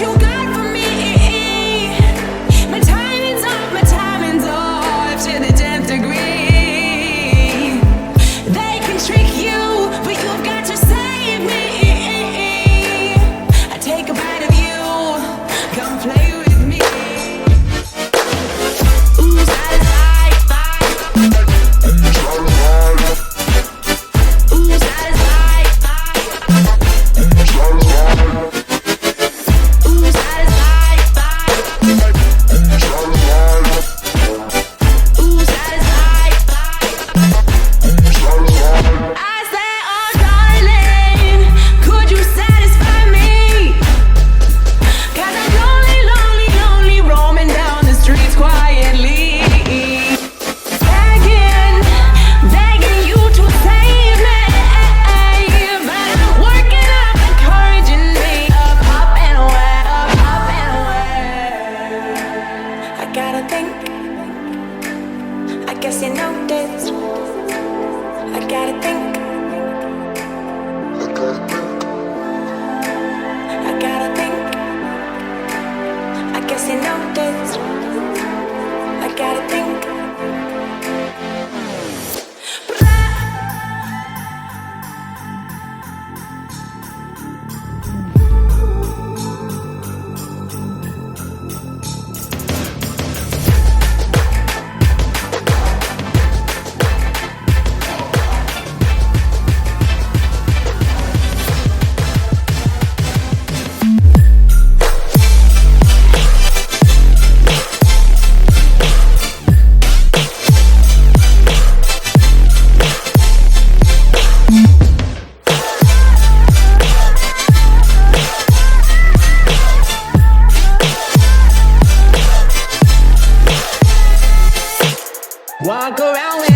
You got for me. My timing's off to the 10th degree. They can trick you, but you've got to save me. I take a bite of you, come play with me. Ooh, satisfied. Ooh, satisfied. Walk around with